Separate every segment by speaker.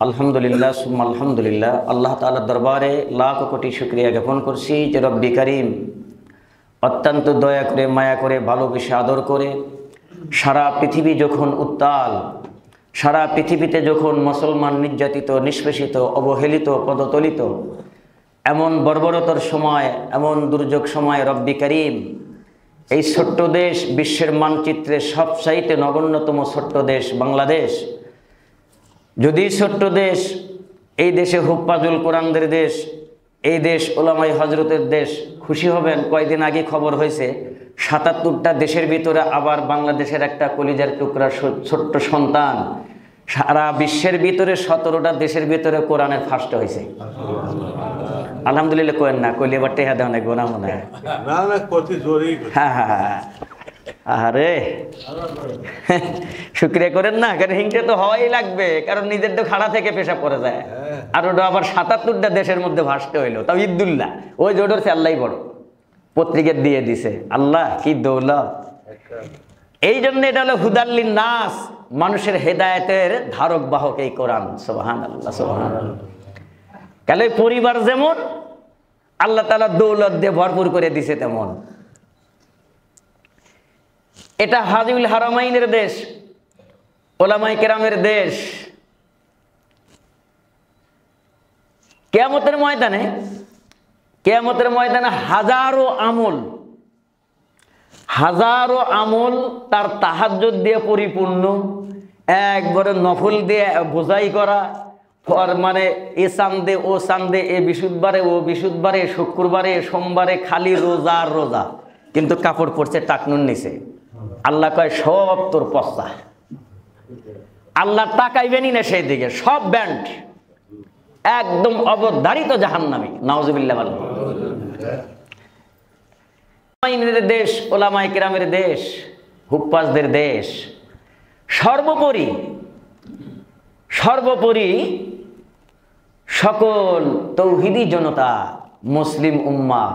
Speaker 1: আলহামদুলিল্লাহ সুম্মা আলহামদুলিল্লাহ। আল্লাহ তাআলার দরবারে লাখ কোটি শুকরিয়া জ্ঞাপন করছি যে রব্বি করিম অত্যন্ত দয়া করে, মায়া করে, ভালোবেসে, আদর করে সারা পৃথিবী যখন উত্তাল, সারা পৃথিবীতে যখন মুসলমান নির্যাতিত, নিষ্পেষিত, অবহেলিত, পদতলিত, এমন বর্বরতার সময়, এমন দুর্যোগ সময় রব্বি করিম এই ছোট্ট দেশ, বিশ্বের মানচিত্রে সবচাইতে নগণ্যতম ছোট্ট দেশ বাংলাদেশ, যদি ছোট্ট দেশ, এই দেশে হুফাজুল কোরআনদের দেশ, এই দেশ ওলামাই হজরতের দেশ। খুশি হবেন, কয়েকদিন আগে খবর হয়েছে ৭৭টা দেশের ভিতরে আবার বাংলাদেশের একটা কলিজার টুকরা ছোট্ট সন্তান সারা বিশ্বের ভিতরে ১৭টা দেশের ভিতরে কোরআনের ফার্স্ট হয়েছে। আলহামদুলিল্লাহ কোয়েন না, কইলে এবার টেহা দেওয়া নাই, গোনা মনে হয়। হ্যাঁ হ্যাঁ হ্যাঁ, আরে শুক্রিয়া করেন না, কারণ হিংসে তো হওয়াই লাগবে, কারণ নিজের তো খাড়া থেকে পেশাব করে যায়। আর ওটা আবার ৭৭টা দেশের মধ্যে ভাসতে হইলো, তাও ঈদুল্লাহ, ওই জোটরছে আল্লাহ বড়, পত্রিকার দিয়ে দিছে। আল্লাহ কি দৌলত! এই জন্য এটা হলো হুদাল্লিন নাস, মানুষের হেদায়েতের ধারক বাহক এই কোরআন। সুবহানাল্লাহ সুবহানাল্লাহ। কালে পরিবার যেমন আল্লাহ তাআলা দৌলত দিয়ে ভরপুর করে দিছে, তেমন এটা হাজিউল হারামাইনের দেশ, ওলামায়ে কেরামের দেশ। কিয়ামতের ময়দানে হাজারো আমল তার তাহাজ্জুদ দিয়ে পরিপূর্ণ, একবারে নফল দিয়ে বোঝাই করা, মানে এ চান্দে ও চান্দে, এ বিশুদ্ধবারে ও বিশুদ্ধবারে, শুক্রবারে সোমবারে খালি রোজা আর রোজা, কিন্তু কাপড় পরছে টাকনুর নিচে। আল্লাহ কয় সব তোর পস্তা, আল্লাহ তাকাইবেনই না সেই দিকে, সব ব্যান্ড একদম অবধারিত জাহান্নামী। নাউজুবিল্লাহ। দেশ, ওলামায়ে কেরামের দেশ, হুফাজদের দেশ। সর্বোপরি সকল তৌহিদি জনতা, মুসলিম উম্মাহ,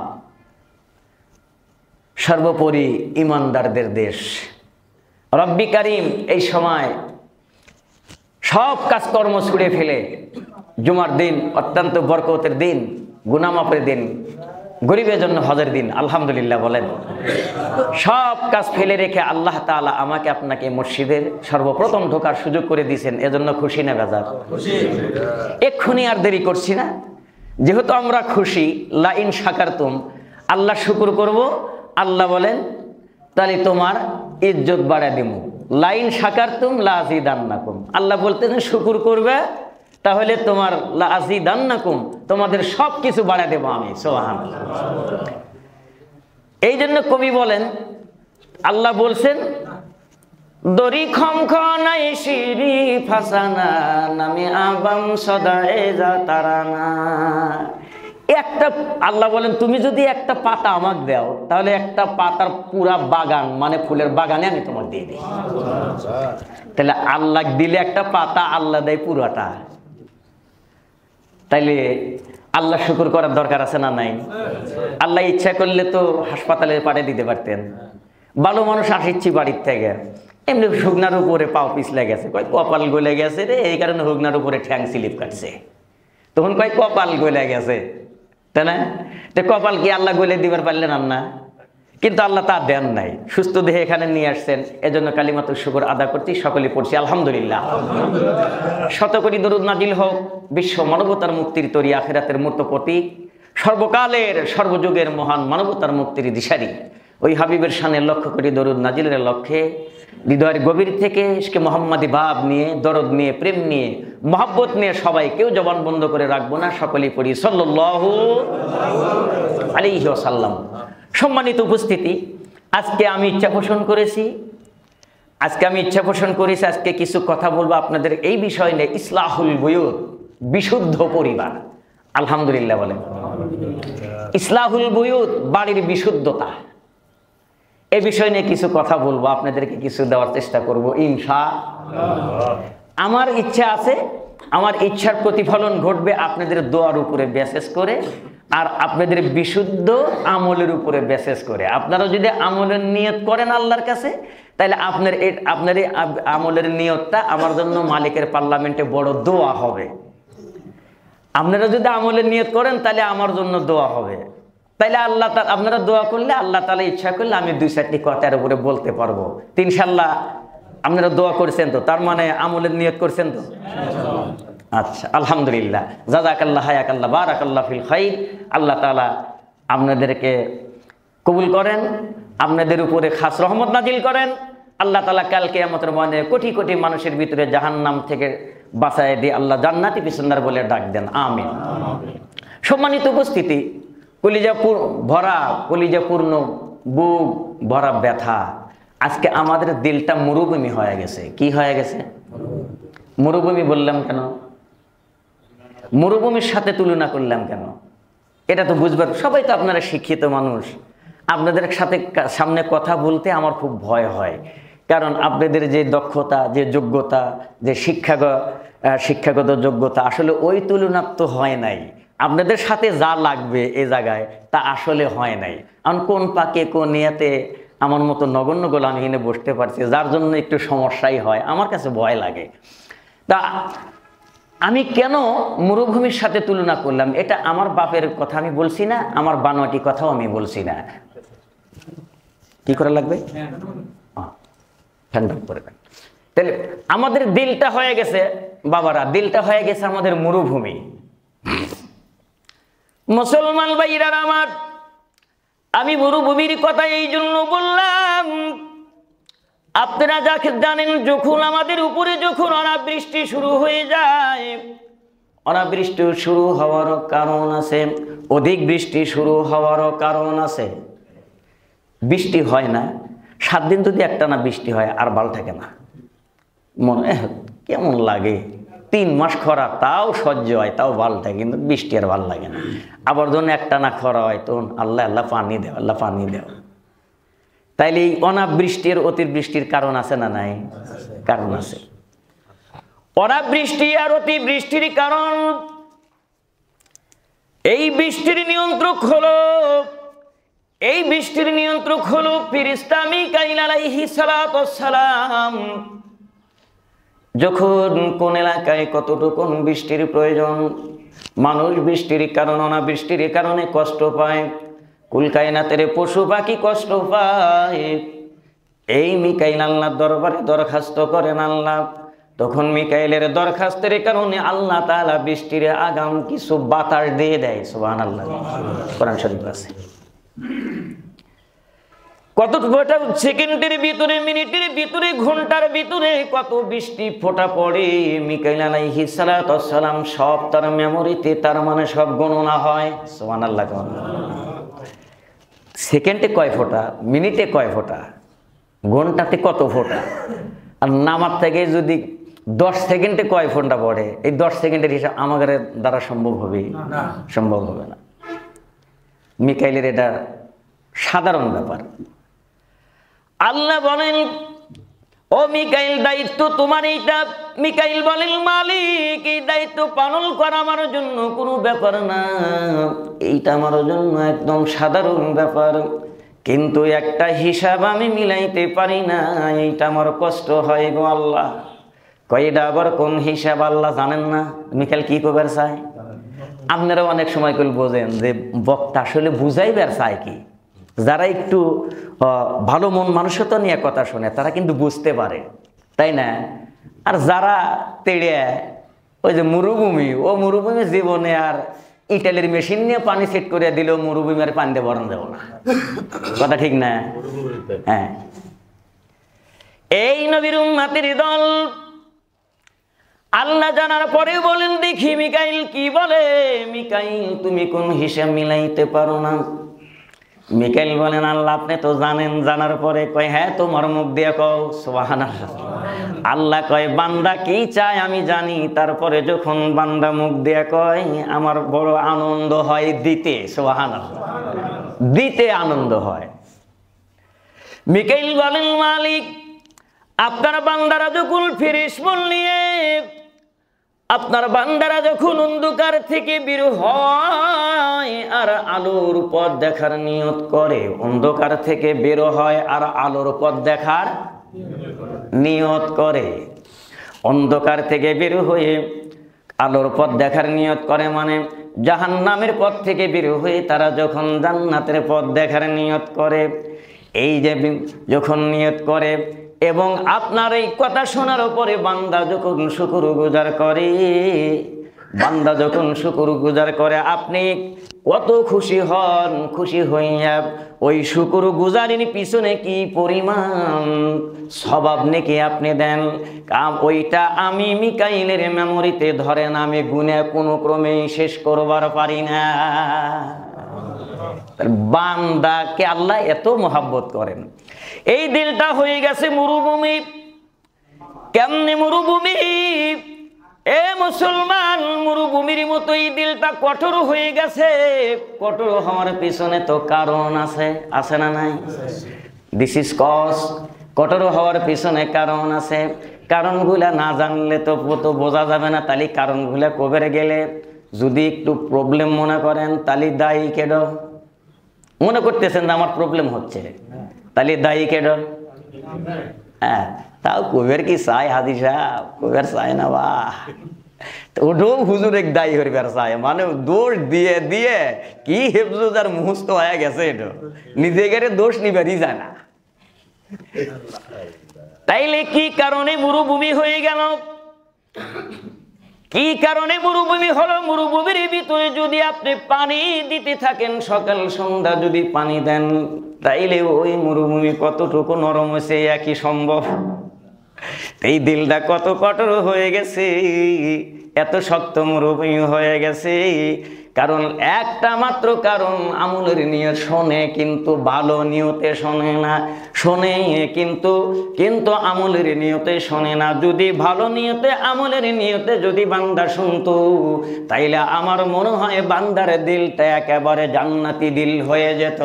Speaker 1: সর্বোপরি ইমানদারদের দেশ। রব্বি করিম এই সময় সব কাজকর্ম ছুড়ে ফেলে, জুমার দিন অত্যন্ত বরকতের দিন, গুনাহ মাফের দিন, গরিবের জন্য হজের দিন, আলহামদুলিল্লাহ বলেন। সব কাজ ফেলে রেখে আল্লাহ তাআলা আমাকে আপনাকে মসজিদের সর্বপ্রথম ঢোকার সুযোগ করে দিয়েছেন, এজন্য খুশি না বেজার? এক্ষুনি আর দেরি করছি না, যেহেতু আমরা খুশি। লা ইন শাকারতুম, আল্লাহ শুকর করব। আল্লাহ বলেন তাহলে তোমার ইজ্জত বাড়ায় দিব। লা ইন শাকারতুম লা আযীদান্নাকুম, আল্লাহ বলতেছেন শুকর করবে তাহলে তোমার লা আযীদান্নাকুম, তোমাদের সব কিছু বাড়ায় দেব আমি। সুবহানাল্লাহ। এই জন্য কবি বলেন, আল্লাহ বলছেন দরি খমখনাই শিরি ফাসানা নামি আবাম সদায়ে যা তারানা। একটা আল্লাহ বলেন তুমি যদি একটা পাতা আমাকে দাও, তাহলে একটা পাতার পুরা বাগান, মানে ফুলের বাগানে আমি তোমাকে দিয়ে দিই। তাহলে আল্লাহ দিলে একটা পাতা, আল্লাহ দেয় পুরাটা। তাইলে আল্লাহ শুকর করার দরকার আছে না নাই? আল্লাহ ইচ্ছা করলে তো হাসপাতালে পাঠিয়ে দিতে পারতেন। ভালো মানুষ আসিচ্ছি বাড়ির থেকে, এমনি হুগনার উপরে পাও পিছলে গেছে, কয় কপাল গলে গেছে রে, এই কারণে হুগনার উপরে ঠ্যাং স্লিপ কাটছে। তখন কয় কপাল গলে গেছে, তাই না? তো কপাল কি আল্লাহ গলে দিবার পারলেন না? কিন্তু আল্লাহ তা দেন নাই, সুস্থ দেহে এখানে নিয়ে আসছেন। এজন্য কালিমাতুশ শুকর আদা করছি, সকলে পড়ছি আলহামদুলিল্লাহ। শত কোটি দরুদ নাজিল হোক বিশ্ব মানবতার মুক্তির তরি, আখিরাতের মূর্ত প্রতীক, সর্বকালের সর্বযুগের মহান মানবতার মুক্তির দিশারি ওই হাবিবের শানে লক্ষ কোটি দরুদ নাজিলের লক্ষ্যে হৃদয়ের গভীর থেকে মোহাম্মদী ভাব নিয়ে, দরদ নিয়ে, প্রেম নিয়ে, মহব্বত নিয়ে সবাই, কেউ জবান বন্ধ করে রাখবো না, সকলেই পড়ি সাল্লাল্লাহু আলাইহি ওয়াসাল্লাম। সম্মানিত উপস্থিতি, আজকে আমি ইচ্ছা পোষণ করেছি, আজকে কিছু কথা বলবো আপনাদের এই বিষয় নিয়ে, ইসলাহুল বুয়ুত, বিশুদ্ধ পরিবার। আলহামদুলিল্লাহ বলেন। ইসলাহুল বুয়ুত, বাড়ির বিশুদ্ধতা, এই বিষয় নিয়ে কিছু কথা বলবো, আপনাদেরকে কিছু দেওয়ার চেষ্টা করব ইনশাআল্লাহ। আমার ইচ্ছা আছে, আমার ইচ্ছার প্রতিফলন ঘটবে আপনাদের দোয়ার উপরে বিশেষ করে, আর আপনাদের বিশুদ্ধ আমলের উপরে বিশেষ করে। আপনারা যদি আমলের নিয়ত করেন আল্লাহর কাছে, তাহলে আপনার এই আমলের নিয়তটা আমার জন্য মালিকের পার্লামেন্টে বড় দোয়া হবে। আপনারা যদি আমলের নিয়ত করেন তাহলে আমার জন্য দোয়া হবে। তাইলে আল্লাহ আপনারা দোয়া করলে আল্লাহ তাআলা ইচ্ছা করলে আমি 2-4টি কথার উপরে বলতে পারবো। ইনশাআল্লাহ আপনারা দোয়া করছেন তো, তার মানে আমলের নিয়ত করছেন তো? আচ্ছা, আলহামদুলিল্লাহ, জাযাকাল্লাহ হায়াকাল্লাহ বারাকাল্লাহ ফিল খাইর। আল্লাহ তাআলা আপনাদেরকে কবুল করেন, আপনাদের উপরে খাস রহমত নাজিল করেন। আল্লাহ তাআলা কাল কিয়ামতের ময়দানে কোটি কোটি মানুষের ভিতরে জাহান্নাম থেকে বাঁচায় দিয়ে আল্লাহ জান্নাতি পিছনদার বলে ডাক দেন, আমিন। সম্মানিত উপস্থিতি, কলিজা ভরা, কলিজা পূর্ণ, বুক ভরা ব্যথা। আজকে আমাদের দিলটা মরুভূমি হয়ে গেছে। কি হয়ে গেছে? মরুভূমি বললাম কেন? মরুভূমির সাথে তুলনা করলাম কেন? এটা তো বুঝবার, সবাই তো আপনারা শিক্ষিত মানুষ, আপনাদের সাথে সামনে কথা বলতে আমার খুব ভয় হয়। কারণ আপনাদের যে দক্ষতা, যে যোগ্যতা, যে শিক্ষাগত যোগ্যতা আসলে ওই তুলনার তো হয় নাই। আপনাদের সাথে যা লাগবে এ জায়গায় তা আসলে হয় নাই। কারণ কোন পাকে কোন নিয়াতে আমার মতো নগণ্য গোলামহীনে বসতে পারছি, যার জন্য একটু সমস্যাই হয়, আমার কাছে ভয় লাগে। তা আমি কেন মরুভূমির সাথে তুলনা করলাম? এটা আমার বাপের কথা আমি বলছি না, আমার বানোয়াটি কথাও আমি বলছি না। কি করা লাগবে? ফ্যান করে দেন। তাহলে আমাদের দিলটা হয়ে গেছে, বাবারা, দিলটা হয়ে গেছে আমাদের মরুভূমি। মুসলমান ভাইরা আমার, আমি মরুভূমির কথা এই জন্য বললাম, আপনারা যাকে জানেন, যখন আমাদের উপরে যখন অনাবৃষ্টি শুরু হয়ে যায়, অনাবৃষ্টি শুরু হওয়ারও কারণ আছে, অধিক বৃষ্টি শুরু হওয়ারও কারণ আছে। বৃষ্টি হয় না 7 দিন, যদি একটানা বৃষ্টি হয় আর ভালো থাকে না, মনে কেমন লাগে। 3 মাস খরা তাও সহ্য হয়, তাও ভালো থাকে, কিন্তু বৃষ্টি আর ভালো লাগে না। আবার যখন একটানা খরা হয় তখন আল্লাহ আল্লাহ পানি দেও, আল্লাহ পানি দেও। তাইলে এই অনাবৃষ্টির অতিবৃষ্টির কারণ আছে না নাই? কারণ আছে। অনাবৃষ্টি আর অতিবৃষ্টির কারণ, এই বৃষ্টির নিয়ন্ত্রক হলো, এই বৃষ্টির নিয়ন্ত্রক হলো ফেরেশতা মিকাইল আলাইহিস সালাতু সালাম। যখন কোন এলাকায় কতটুকুন বৃষ্টির প্রয়োজন, মানুষ বৃষ্টির কারণ, অনাবৃষ্টির কারণে কষ্ট পায়, কুল কায়নাতের পশু পাখি কষ্ট পায়, এই মিকাইল আল্লাহর দরবারে দরখাস্ত করেন আল্লাহ। তখন মিকাইলের দরখাস্তের কারণে আল্লাহ তাআলা বৃষ্টির আগাম কিছু বাতাস দিয়ে দেয়। সুবহানাল্লাহ, কোরআন শরীফ আছে। কত ফোঁটা সেকেন্ডের ভিতরে, মিনিটের ভিতরে, ঘন্টার ভিতরে কত বৃষ্টি ফোঁটা পড়ে, মিকাইল আলাইহিস সালাতু সালাম সব তার মেমোরিতে, তার মানে সব গণনা হয়। সুবহানাল্লাহ। সেকেন্ডে কয় ফোঁটা, মিনিটে কয় ফোঁটা, ঘন্টাতে কত ফোঁটা, আর নামার থেকে যদি 10 সেকেন্ডে কয় ফোঁটা পড়ে, এই 10 সেকেন্ডের হিসাব আমাদের দ্বারা সম্ভব হবে? সম্ভব হবে না। মিকাইলের এটা সাধারণ ব্যাপার। আল্লাহ বলেন, ও মিকাইল, দায়িত্ব তোমার এইটা। মিকাইল বলেন, মালিক, এই দায়িত্ব পালন করা আমার জন্য কোনো ব্যাপার না, এইটা আমার জন্য একদম সাধারণ ব্যাপার, কিন্তু একটা হিসাব আমি মিলাইতে পারি না, এইটা আমার কষ্ট হয় গো আল্লাহ। কয়টা আবার কোন হিসাব আল্লাহ জানেন না? মিকাইল কি করবার চায়? আপনারা অনেক সময় করে বোঝেন যে বক্তা আসলে বুঝাইবার চায় কি। যারা একটু ভালো মন মানসিকতা নিয়ে কথা শোনে তারা কিন্তু বুঝতে পারে, তাই না? আর যারা তেড়ে ওই যে মরুভূমি, ও মরুভূমি জীবনে আর ইটালির মেশিন নিয়ে পানি সেট করে দিলেও মরুভূমি আর পানি দিয়ে ভরণ দেব না। কথা ঠিক না? হ্যাঁ, এই নবীর উম্মতের দল আল্লাহ জানার পরে বলেন, দেখি মিকাইল কি বলে। মিকাইল, তুমি কোন হিসাব মিলাইতে পারো না? মিকাইল বলেন, আল্লাহ আপনি তো জানেন। জানার পরে কয়, হ্যাঁ, তোমার মুখ দিয়ে কও। সুবহানাল্লাহ। আল্লাহ কয়, বান্দা কি চায় আমি জানি। তারপরে যখন বান্দা মুখ দিয়ে কয়, আমার বড় আনন্দ হয় দিতে। সুবহানাল্লাহ, দিতে আনন্দ হয়। মিকাইল বলেন, মালিক, আপনার বান্দারা যখন ফেরেশমন নিয়ে, আপনার বান্দারা যখন অন্ধকার থেকে বের হয় আর আলোর পথ দেখার নিয়ত করে, অন্ধকার থেকে বের হয় আর আলোর পথ দেখার নিয়ত করে, অন্ধকার থেকে বের হয়ে আলোর পথ দেখার নিয়ত করে, মানে জাহান্নামের পথ থেকে বের হয়ে তারা যখন জান্নাতের পথ দেখার নিয়ত করে, এই যে যখন নিয়ত করে এবং আপনার এই কথা শোনার পরে বান্দা যখন শুকরগুজার করে, বান্দা যখন শুকরগুজার করে, আপনি কত খুশি হন, খুশি হইয়া ওই শুকরগুজারির পিছনে কি পরিমাণ সওয়াব নেকি আপনি দেন, ওইটা আমি মিকাইলের মেমোরিতে ধরেন, আমি গুনে কোনো ক্রমেই শেষ করবার পারি না। বান্দাকে আল্লাহ এত মহাব্বত করেন। এই দিলটা হয়ে গেছে মরুভূমি। কেমনে মরুভূমি? এ মুসলমান, মরুভূমির মতো এই দিলটা কঠোর হয়ে গেছে। কঠোর হওয়ার পিছনে তো কারণ আছে, আছে না নাই? This is cause. কঠোর হওয়ার পিছনে কারণ আছে। কারণগুলা না জানলে তো বোঝা যাবে না। তাহলে কারণগুলা কবে গেলে যদি একটু প্রবলেম মনে করেন, তাহলে দায়ী কেডো? মনে করতেছেন আমার প্রবলেম হচ্ছে, তাহলে দায়ী কেডো? হ্যাঁ, তাও কবের কি চাই হাদি সাহেব, কবের চাই না বা ওটাও হুজুর এক দায়ী হরিবার চায়, মানে দোষ দিয়ে দিয়ে কি হেফজুজার মুহূর্ত হয়ে গেছে, এটা নিজেকে দোষ নিবেরই যায় না। তাইলে কি কারণে মরুভূমি হয়ে গেল? কি কারণে মরুভূমি হলো? মরুভূমির ভিতরে যদি আপনি পানি দিতে থাকেন, সকাল সন্ধ্যা যদি পানি দেন, তাইলে ওই মরুভূমি কতটুকু নরম হয়েছে একই সম্ভব। এই দিলটা কত কঠোর হয়ে গেছে, এত শক্ত মরুভূমি হয়ে গেছে। কারণ একটা মাত্র কারণ, আমলের নিয়ত শোনে কিন্তু ভালো নিয়তে শোনে না, শোনে কিন্তু আমলের নিয়তে শোনে না। যদি ভালো নিয়তে আমলের নিয়তে যদি বান্দা শুনতো, তাইলে আমার মনে হয় বান্দার দিলটা একেবারে জান্নাতি দিল হয়ে যেত।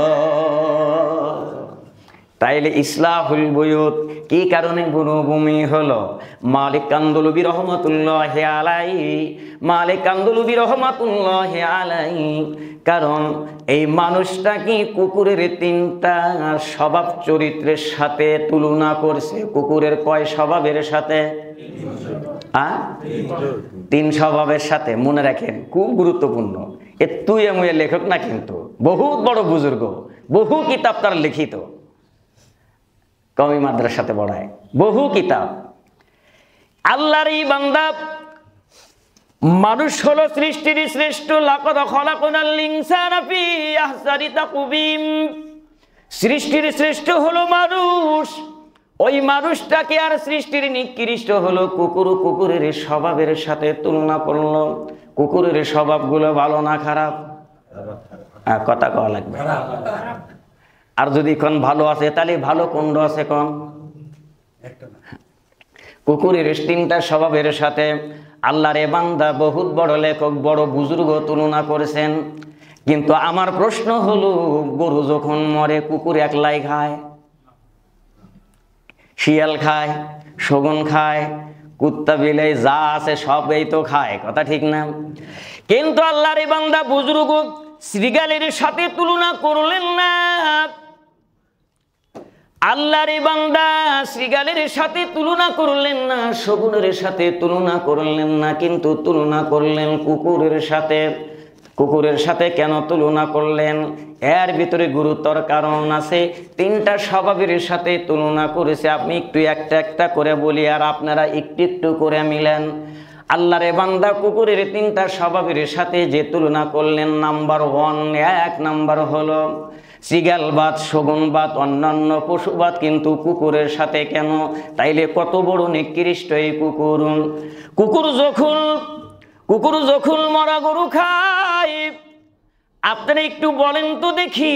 Speaker 1: তাইলে ইসলাহুল বুয়ুত কি কারণে মরুভূমি হলো? মালিক কান্দলুবি রহমাতুল্লাহি আলাইহি, মালিক কান্দলুবি রহমাতুল্লাহি আলাইহি, কারণ এই মানুষটা কি কুকুরের তিনটা স্বভাব চরিত্রের সাথে তুলনা করছে। কুকুরের কয় স্বভাবের সাথে? তিন স্বভাবের সাথে। মনে রাখেন, খুব গুরুত্বপূর্ণ। এ তুই এমন লেখক না, কিন্তু বহুত বড় বুজুর্গ, বহু কিতাব তার লিখিত, কওমি মাদ্রাসাতে পড়ায়, বহু কিতাব। আল্লাহর এই বান্দা, মানুষ হলো সৃষ্টির শ্রেষ্ঠ। লাকাদ খালাকনাল ইনসানা ফি আহসানি তাকওয়িম। সৃষ্টির শ্রেষ্ঠ হলো মানুষ। ওই মানুষটাকে আর সৃষ্টির নিকৃষ্ট হলো কুকুর। কুকুরের স্বভাবের সাথে তুলনা করলো। কুকুরের স্বভাবগুলো ভালো না খারাপ? কথা কওয়া লাগবে। আর যদি কোন ভালো আছে, তাহলে ভালো কোনটা আছে কোন? কুকুরের তিনটা স্বভাবের সাথে আল্লাহর বান্দা বহুত বড় লেখক, বড় বুজুর্গ তুলনা করেছেন। কিন্তু আমার প্রশ্ন হলো, গরু যখন মরে কুকুর একলাই খায়, শিয়াল খায়, শগুন খায়, কুত্তা বিলাই যা আছে সবই তো খায়, কথা ঠিক না? কিন্তু আল্লাহর বান্দা বুজুর্গ শ্রীগালের সাথে তুলনা করলেন না। আল্লাহর বান্দা শ্রীগালের সাথে তুলনা করলেন না, শগুনের সাথে তুলনা করলেন না, কিন্তু তুলনা করলেন কুকুরের সাথে। কুকুরের সাথে কেন তুলনা করলেন? এর ভিতরে গুরুতর কারণ আছে। তিনটা স্বভাবের সাথে তুলনা করেছে। আপনি একটু একটা একটা করে বলি, আর আপনারা একটু একটু করে মিলেন। আল্লাহর বান্দা কুকুরের তিনটা স্বভাবের সাথে যে তুলনা করলেন, নাম্বার 1, এক নাম্বার হলো শৃগালবাদ, শগুনবাদ, অন্যান্য পশুবাদ, কিন্তু কুকুরের সাথে কেন? তাইলে কত বড় নিকৃষ্ট এই কুকুর। কুকুর যখন মরা গরু খায়, আপনারা একটু বলেন তো দেখি,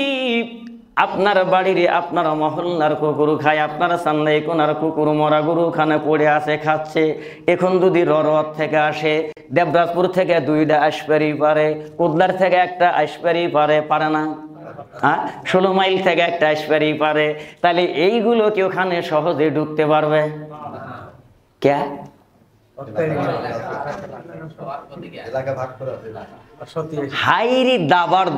Speaker 1: আপনার বাড়ির আপনার মহল্লার কুকুর খায়, আপনারা সামনে কোনার কুকুর মরা গরু খানে পড়ে আছে, খাচ্ছে। এখন যদি ররত থেকে আসে, দেবরাজপুর থেকে 2টা আসপারি পারে, কুদলার থেকে একটা আসপারি পারে, পারে না? 16 মাইল থেকে একটা আসপারি পারে। তাহলে এইগুলো কি ওখানে সহজে ঢুকতে পারবে? কে? হাইরি দাবার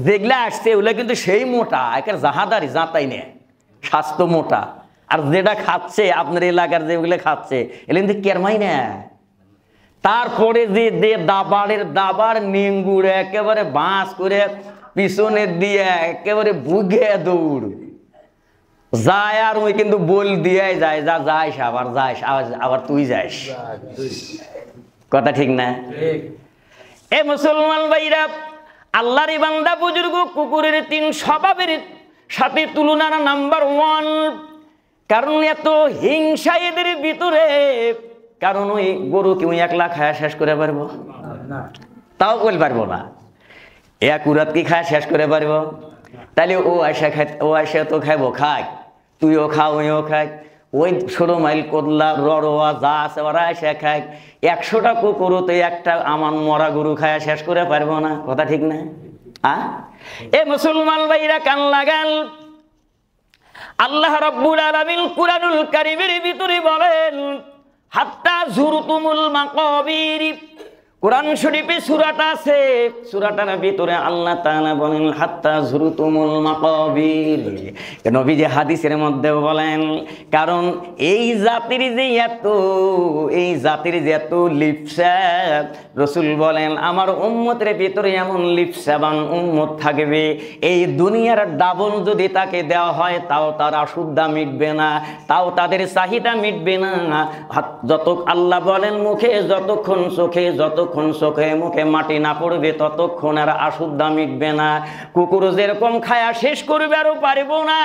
Speaker 1: যেগুলা আসছে ওগুলা কিন্তু সেই মোটা, একের জাহাদারি, জাঁতাই নে, স্বাস্থ্য মোটা। আর যেটা খাচ্ছে আপনার এলাকার যেগুলো খাচ্ছে এগুলো কিন্তু কেরমাই না। তারপরে যে দাবারের দাবার নিঙ্গুড়ে একেবারে বাঁশ করে পিছনে দিয়ে একেবারে বুঝে দৌড় যায়, আর ওই কিন্তু বল দিয়ে যায়, যা যাইস আবার যাইস, আবার তুই যাইস। কথা ঠিক না? এ মুসলমান ভাইরা, আল্লাহর বান্দা বুজুর্গ, কুকুরের 3 স্বভাবের সাথে তুলনার নাম্বার 1, কারণ এত হিংসা এদের ভিতরে। কারণ ওই গরু কেউ একলা খায়া শেষ করে পারবো? তাও বল পারবো না। এক উরাত কি খায়া শেষ করে পারবো? তাহলে ও আয়সা তো খাইবো, খাক, তুইও খা, ওইও খাক, ওই 16 মাইল কোদলা রড়োয়া যা আছে ওরা এসে খাক। 100টা কুকুরও তো একটা আমার মরা গরু খায়া শেষ করে পারবো না। কথা ঠিক না? এ মুসলমান ভাইরা কান লাগান, আল্লাহ রাব্বুল আলামিন কুরআনুল কারীমের ভিতরে বলেন হাত্তা যুরতুমুল মাকাবির। কোরআন শরীফে সূরাটা আছে, সূরাটার ভিতরে আল্লাহ তাআলা বলেন হাত্তা যুরতুমুল মাকাবির। নবীজি হাদিসের মধ্যেও বলেন, কারণ এই জাতির যে এত লিপ্সা, রাসূল বলেন আমার উম্মতের ভিতরে এমন লিপ্সাবান উম্মত থাকবে, এই দুনিয়ার ডাবল যদি তাকে দেওয়া হয় তাও তার অশুদ্ধা মিটবে না, তাও তাদের চাহিদা মিটবে না। যত আল্লাহ বলেন মুখে যতক্ষণ চোখে মুখে মাটি না পড়বে ততক্ষণ আর অশুদ্ধা মিটবে না। কুকুর যেরকম খায়া শেষ করবে আরও পারবো না,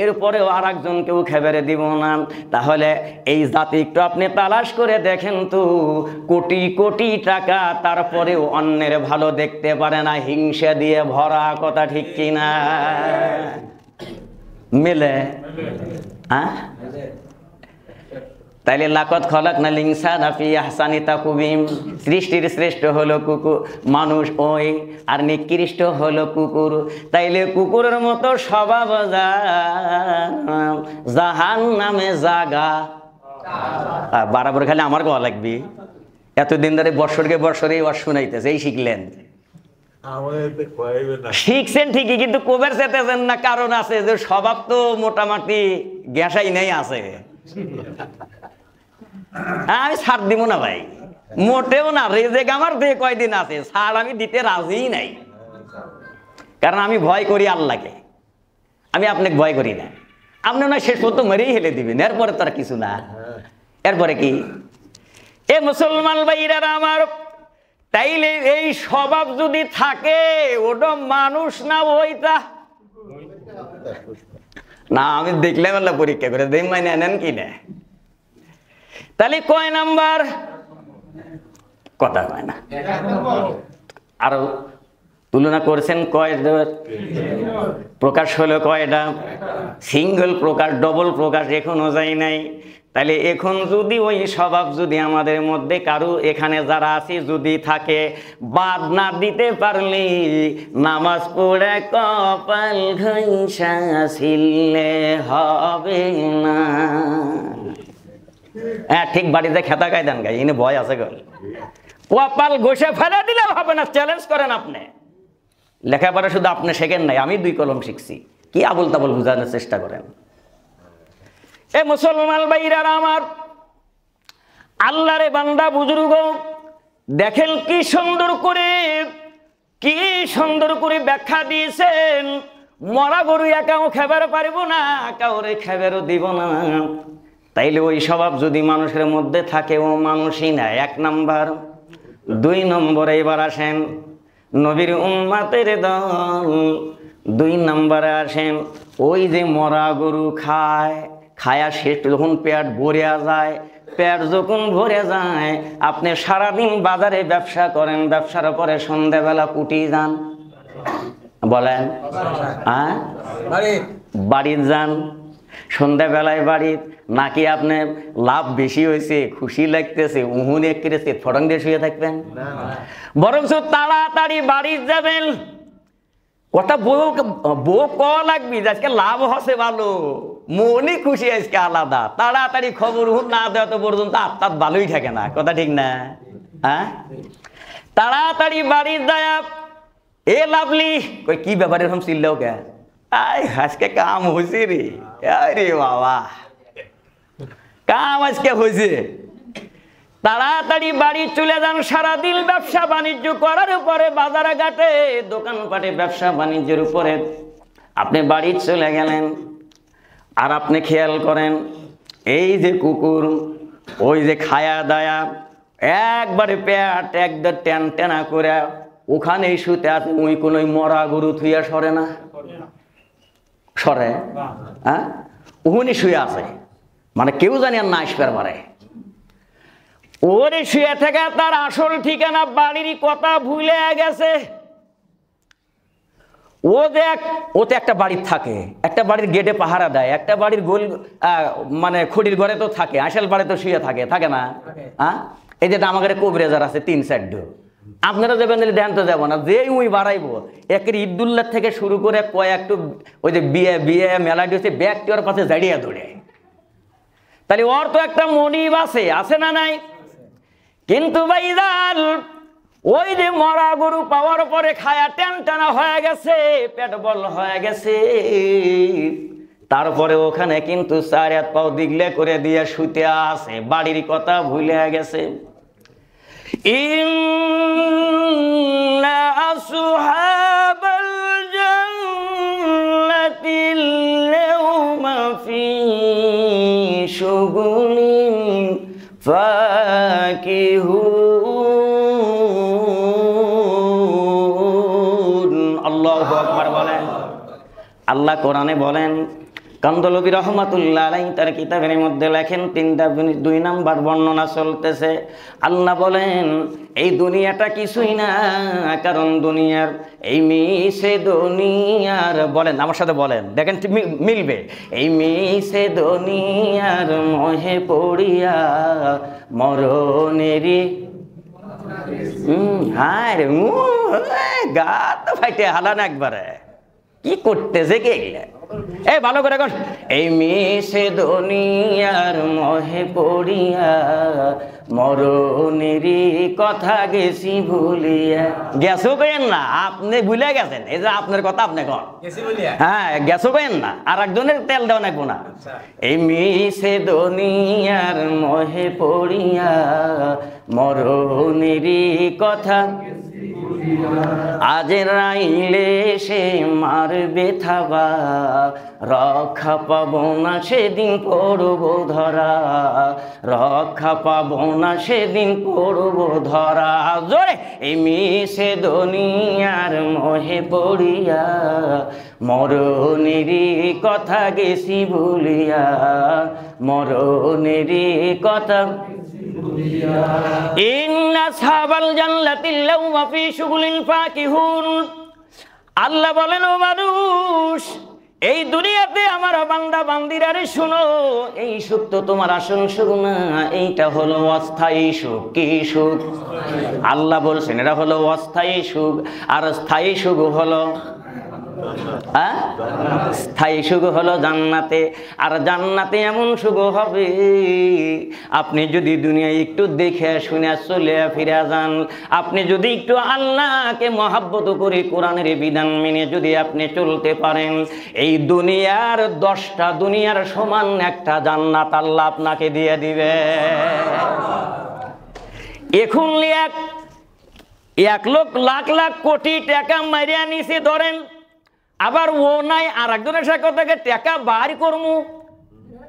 Speaker 1: এরপরেও আর একজনকেও খেবেরে দিব না। তাহলে এই জাতি একটু আপনি তালাশ করে দেখেন তো, কোটি কোটি টাকা তারপরেও অন্যের ভালো দেখতে পারে না, হিংসা দিয়ে ভরা। কথা ঠিক কিনা? মেলে? তাইলে লাকত খলাকনাল ইনসানা ফি আহসানি তাকওয়িম, সৃষ্টির শ্রেষ্ঠ হলো কুকুর মানুষ ওই, আর নিকৃষ্ট হলো কুকুর। তাইলে কুকুরের মতো স্বভাব জাহান্নামে জাগা। বরাবর খালি আমার গলা লাগবে, এতদিন ধরে বৎসরে ওয়াজ শুনাইতেছে, এই শিখলেন? শিখছেন ঠিকই, কিন্তু কবের চেতেছেন না। কারণ আছে যে স্বভাব তো মোটামুটি গ্যাসাই নাই আছে। আমি ছাড় দিব না ভাই, মোটেও না। রেজেক আমার যে কয়দিন আছে ছাড় আমি দিতে রাজি নাই, কারণ আমি ভয় করি আল্লাহকে, আমি আপনাকে ভয় করি না। আপনি না শেষ পর্যন্ত মেরেই হেলে দিবেন, এরপরে তার কিছু না। এরপরে কি? এ মুসলমান ভাইরা আমার, তাইলে এই স্বভাব যদি থাকে ওটা মানুষ না ওইটা না? আমি দেখলাম আল্লাহ পরীক্ষা করে দেখ মানে নেন কি না। তাহলে কয় নাম্বার? কথা কয় না। আরো তুলনা করছেন কয়টা? প্রকাশ হলো কয়টা? সিঙ্গেল প্রকাশ, ডবল প্রকাশ এখনো যায় নাই। তাহলে এখন যদি ওই স্বভাব যদি আমাদের মধ্যে কারো এখানে যারা আছে যদি থাকে, বাদ না দিতে পারলে নামাজ পড়ে কপাল ঘষা ছিলে হবে না। হ্যাঁ ঠিক, বাড়িতে খেতা গাই দেন গাই, এনে ভয় আছে গল। কপাল ঘষে ফেলে দিলে হবে না, চ্যালেঞ্জ করেন আপনি। লেখাপড়া শুধু আপনি শেখেন নাই, আমি 2 কলম শিখছি। কি আবল তাবল বুঝানোর চেষ্টা করেন? এ মুসলমান ভাইরা আমার, আল্লাহরে বান্দা বুজুর্গ দেখেন কি সুন্দর করে ব্যাখ্যা দিয়েছেন। মরা গরু একাও খেবার পারবো না, কাউরে খেবারও দিব না। তাইলে ওই স্বভাব যদি মানুষের মধ্যে থাকে ও মানুষই না, 1 নাম্বার। 2 নম্বরে এবার আসেন নবীর উম্মতের দল। 2 নম্বরে আসেন ওই যে মরা গরু খায়া শেষ যখন পেট ভরে যায়, আপনি সারাদিন বাজারে ব্যবসা করেন, ব্যবসার পরে সন্ধ্যাবেলা কুটি যান, বলেন বাড়ি যান, সন্ধ্যাবেলায় বাড়ি নাকি আপনি লাভ বেশি হয়েছে, খুশি লাগতেছে, উহুনে কেড়েছে, ফটং দিয়ে শুয়ে থাকবেন? বরঞ্চ তাড়াতাড়ি বাড়ি যাবেন। কথা বউ ক লাগবি, আজকে লাভ হচ্ছে ভালো, মনই খুশি আজকে আলাদা। তাড়াতাড়ি খবর না দেওয়া তো পর্যন্ত আত্মাত ভালোই থাকে না। কথা ঠিক না? তাড়াতাড়ি বাড়ি যায়, এ লাভলি কই কি ব্যাপারে এরকম চিল্লাও কে? আজকে কাম হয়েছে রে, আরে বাবা। কাম আজকে হয়েছে, তাড়াতাড়ি বাড়ি চলে যান। সারাদিন ব্যবসা বাণিজ্য করার উপরে, বাজারে ঘাটে দোকানপাটে ব্যবসা বাণিজ্যের উপরে আপনি বাড়ি চলে গেলেন। আর আপনি খেয়াল করেন, এই যে কুকুর, ওই যে খায়া দায়া একবারে পেট একদম টেন টেনা করে ওখানেই শুতে আছে, ওই কোন মরা গরু থুইয়া সরে না, সরে? হ্যাঁ, ওখানে শুয়ে আছে, মানে কেউ জানি আর না আসবার পারে। ওরে শুয়ে থেকে তার আসল ঠিকানা বাড়ির কথা ভুলে গেছে। ও তো একটা বাড়ির থাকে, একটা বাড়ির গেটে পাহারা দেয়, একটা বাড়ির গোল মানে খড়ির ঘরে তো থাকে, আসল বাড়ি তো শুয়ে থাকে, থাকে না? হ্যাঁ, এই যেটা আমাদের কবরেজার আছে 3-4 আপনারা যাবেন ধ্যান তো যাবো না, যেই উই বাড়াইবো একের ঈদুল্লাহ থেকে শুরু করে কয়েকটু ওই যে বিয়ে মেলাটি হচ্ছে ব্যক্তি ওর পাশে জাড়িয়ে দৌড়ে। তাহলে ওর তো একটা মনিব আছে না নাই? কিন্তু ভাইজান ওই যে মরা গরু পাওয়ার পরে খায়া টানা হয়ে গেছে, পেট বল হয়ে গেছে, তারপরে ওখানে কিন্তু 4 হাত পাও দিগলে করে দিয়ে শুতে আছে, বাড়ির কথা ভুলে গেছে। ইন্না আসহাবাল জান্নাতিল ইয়াওমা ফি শুগুলিন ফাকিহুন। আল্লাহু আকবার বলেন। আল্লাহ কোরআনে বলেন, কান্দলবী রহমাতুল্লাহ আলাইহি তার কিতাবের মধ্যে লেখেন, 2 নাম্বার বর্ণনা চলতেছে। আল্লাহ বলেন, এই দুনিয়াটা কিছুই না, কারণ দুনিয়ার এই মিশে দুনিয়ার, বলেন আমার সাথে বলেন, দেখেন মিলবে, এই মিশে দুনিয়ার মোহে পড়িয়া মরণেরই হায় রে গা তো ফাইটে হালান একবারে, কি করতেছে কে গেলে? এই ভালো করে কর, এই মিশে দুনিয়ার মোহে পড়িয়া মরণেরই কথা গেছি ভুলিয়া। গেছো কেন না, আপনি ভুলে গেছেন, এই যে আপনার কথা আপনি কন, হ্যাঁ গেছো কেন না, আর একজনের তেল দেওয়া নাকবো না। এই মিশে দুনিয়ার মোহে পড়িয়া মরণেরই কথা আজ রাইলে সে মারবে থাবা, রক্ষা পাবো না সেদিন পড়ব ধরা, রক্ষা পাবো না সেদিন পড়ব ধরা। জোরে, এই মিশে দুনিয়ার মোহে পড়িয়া মরণেরই কথা গেছি ভুলিয়া, মরণেরই কথা। ইন্না আসহাবাল জান্নাতিল ইয়াওমা ফি শুগুলিন ফাকিহুন। আল্লাহ বলেন, ও মানুষ, এই দুনিয়াতে আমার বান্দা বান্দিরা রে শুনো, এই সুখ তো তোমার আসল সুখ না, এইটা হলো অস্থায়ী সুখ। কি সুখ? আল্লাহ বলছেন এটা হলো অস্থায়ী সুখ, আর স্থায়ী সুখ হলো স্থায়ী সুখ হলো জান্নাতে। আর জান্নাতে এমন সুখ হবে, আপনি যদি দুনিয়ায় একটু দেখে শুনে চলে ফিরে যান, আপনি যদি একটু আল্লাহকে মহাব্বত করে কোরআনের বিধান মেনে যদি আপনি চলতে পারেন, এই দুনিয়ার 10টা দুনিয়ার সমান একটা জান্নাত আল্লাহ আপনাকে দিয়ে দিবে। এখন 1 লোক লাখ লাখ কোটি টাকা মারিয়া নিছে ধরেন, আবার ও নাই আর একজনের সাথে থেকে টাকা বার করমু,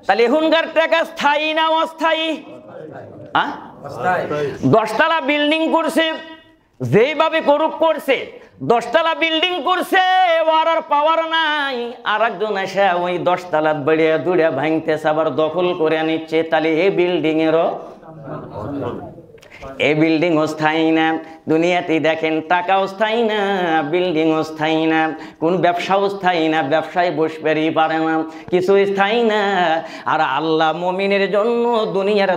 Speaker 1: তাহলে এখনকার টাকা স্থায়ী না অস্থায়ী? 10 তলা বিল্ডিং করছে, যেইভাবে করুক করছে, 10 তলা বিল্ডিং করছে, ওর আর পাওয়ার নাই, আর একজন এসে ওই 10 তলা বেড়ে দূরে ভাঙতেছে, আবার দখল করে নিচ্ছে, তাহলে এই বিল্ডিং এরও এই বিল্ডিংও স্থায়ী না। দুনিয়াতে দেখেন টাকাও স্থায়ী না, বিল্ডিংও স্থায়ী না, কোন ব্যবসাও স্থায়ী না, ব্যবসায় বসবেরই পারে না, কিছুই স্থায়ী না। আর আল্লাহ মুমিনের জন্য দুনিয়ার